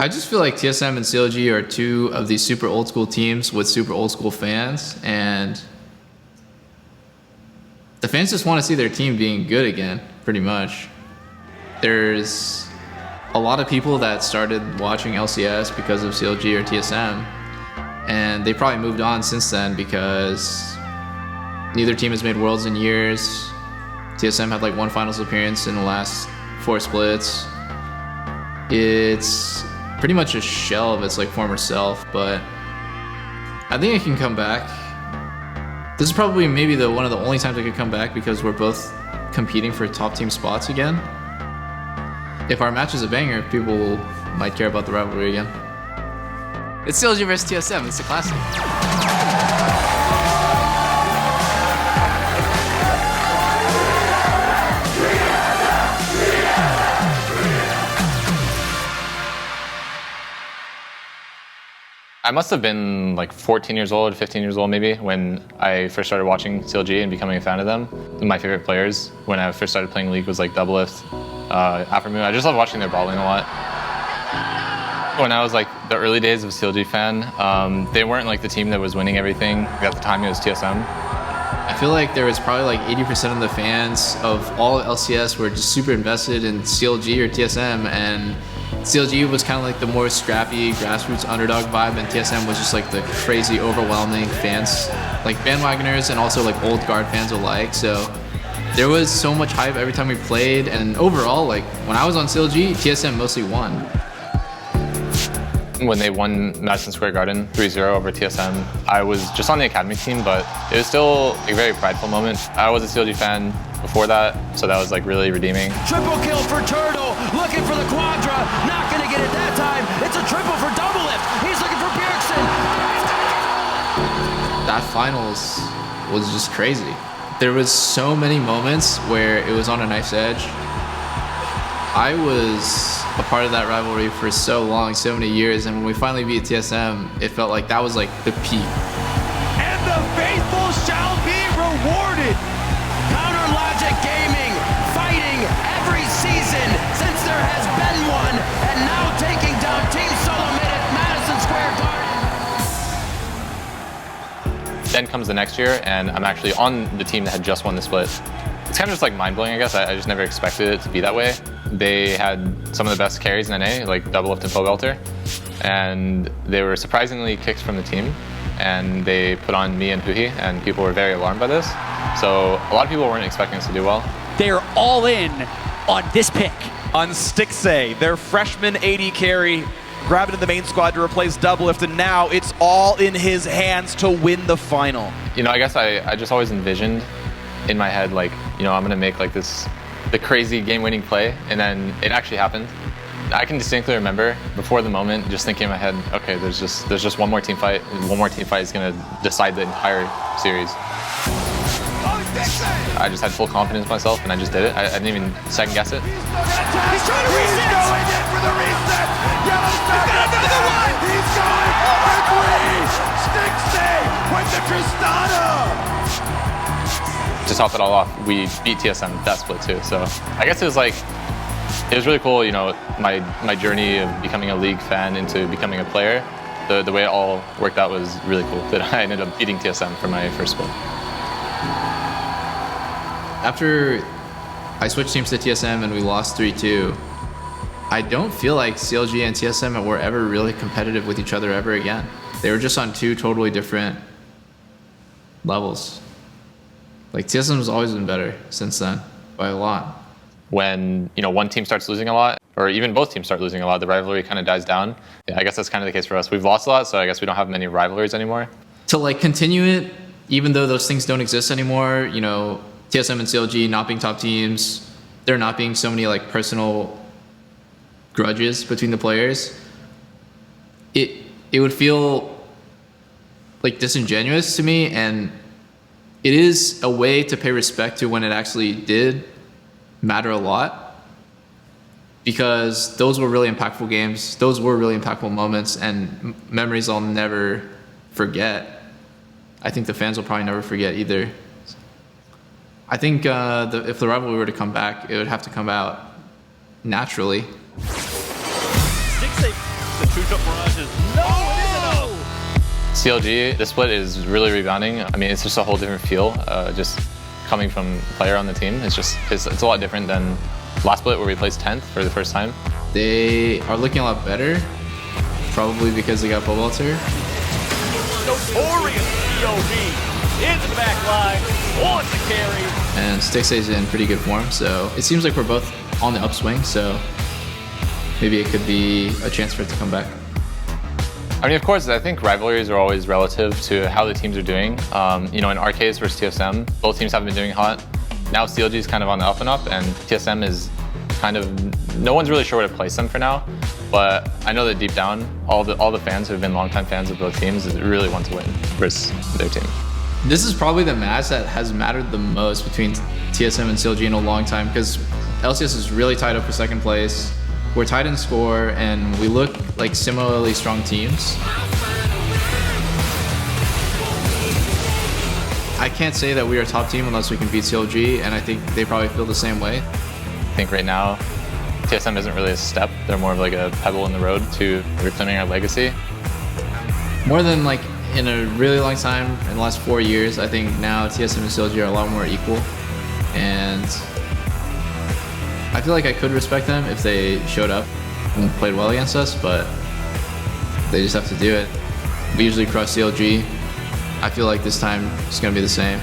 I just feel like TSM and CLG are two of these super old school teams with super old school fans, and the fans just want to see their team being good again, pretty much. There's a lot of people that started watching LCS because of CLG or TSM, and they probably moved on since then because neither team has made Worlds in years. TSM had like one finals appearance in the last 4 splits. It's pretty much a shell of its like former self, but I think it can come back. This is probably maybe one of the only times it could come back because we're both competing for top team spots again. If our match is a banger, people might care about the rivalry again. It's CLG versus TSM. It's a classic. I must have been like 14 years old, 15 years old maybe, when I first started watching CLG and becoming a fan of them. My favorite players when I first started playing League was like Doublelift, Aftermoon. I just love watching their brawling a lot. When I was like the early days of CLG fan, they weren't like the team that was winning everything. At the time it was TSM. I feel like there was probably like 80% of the fans of all LCS were just super invested in CLG or TSM, and CLG was kind of like the more scrappy grassroots underdog vibe, and TSM was just like the crazy overwhelming fans, like bandwagoners and also like old guard fans alike. So there was so much hype every time we played, and overall, like when I was on CLG, TSM mostly won. When they won Madison Square Garden 3-0 over TSM, I was just on the academy team, but it was still a very prideful moment. I was a CLG fan before that, so that was like really redeeming. Triple kill for Turtle, looking for the Quadra, not gonna get it that time. It's a triple for Doublelift. He's looking for Bjergsen. That finals was just crazy. There was so many moments where it was on a knife's edge. I was a part of that rivalry for so long, so many years, and when we finally beat TSM, it felt like that was like the peak. And the faithful shall be rewarded. Counter Logic Gaming, fighting every season since there has been one, and now taking down Team Solomid at Madison Square Garden. Then comes the next year, and I'm actually on the team that had just won the split. It's kind of just like mind-blowing, I guess. I just never expected it to be that way. They had some of the best carries in NA, like Doublelift and Pobelter, and they were surprisingly kicked from the team, and they put on me and Huhi, and people were very alarmed by this. So a lot of people weren't expecting us to do well. They're all in on this pick. On Stixxay, their freshman AD carry, grabbing into the main squad to replace Doublelift, and now it's all in his hands to win the final. You know, I guess I just always envisioned in my head, like, you know, I'm gonna make like the crazy game-winning play, and then it actually happened. I can distinctly remember before the moment just thinking in my head, okay, there's just one more team fight. One more team fight is gonna decide the entire series. I just had full confidence in myself, and I just did it. I didn't even second guess it. He's trying to reset. He's going in for the reset. Yellow's got another one. He's going for 3. Stixxay with the Tristana. To top it all off, we beat TSM that split too. So I guess it was really cool, you know, my journey of becoming a League fan into becoming a player. The way it all worked out was really cool, that I ended up beating TSM for my first split. After I switched teams to TSM and we lost 3-2, I don't feel like CLG and TSM were ever really competitive with each other ever again. They were just on 2 totally different levels. Like TSM has always been better since then, by a lot. When, you know, one team starts losing a lot, or even both teams start losing a lot, the rivalry kind of dies down. Yeah, I guess that's kind of the case for us. We've lost a lot, so I guess we don't have many rivalries anymore. To like continue it, even though those things don't exist anymore, you know, TSM and CLG not being top teams, there not being so many like personal grudges between the players, it would feel like disingenuous to me, and it is a way to pay respect to when it actually did matter a lot, because those were really impactful games. Those were really impactful moments and memories I'll never forget. I think the fans will probably never forget either. I think if the rivalry were to come back, it would have to come out naturally. Stixxay The two-shot barrage is no, it isn't enough. CLG, this split is really rebounding. I mean, it's just a whole different feel. Just coming from a player on the team, it's a lot different than last split where we placed 10th for the first time. They are looking a lot better, probably because they got Pobalter. Notorious COV into the back line, wants to carry. And Stixay's in pretty good form, so it seems like we're both on the upswing, so maybe it could be a chance for it to come back. I mean, of course, I think rivalries are always relative to how the teams are doing. You know, in our case versus TSM, both teams have been doing hot. Now CLG is kind of on the up and up, and TSM is kind of, no one's really sure where to place them for now. But I know that deep down, all the fans who have been longtime fans of both teams really want to win versus their team. This is probably the match that has mattered the most between TSM and CLG in a long time, because LCS is really tied up for second place. We're tied in score, and we look like similarly strong teams. I can't say that we are a top team unless we can beat CLG, and I think they probably feel the same way. I think right now, TSM isn't really a step. They're more of like a pebble in the road to reclaiming our legacy. More than like in a really long time, in the last 4 years, I think now TSM and CLG are a lot more equal. And I feel like I could respect them if they showed up and played well against us, but they just have to do it. We usually crush CLG. I feel like this time it's going to be the same.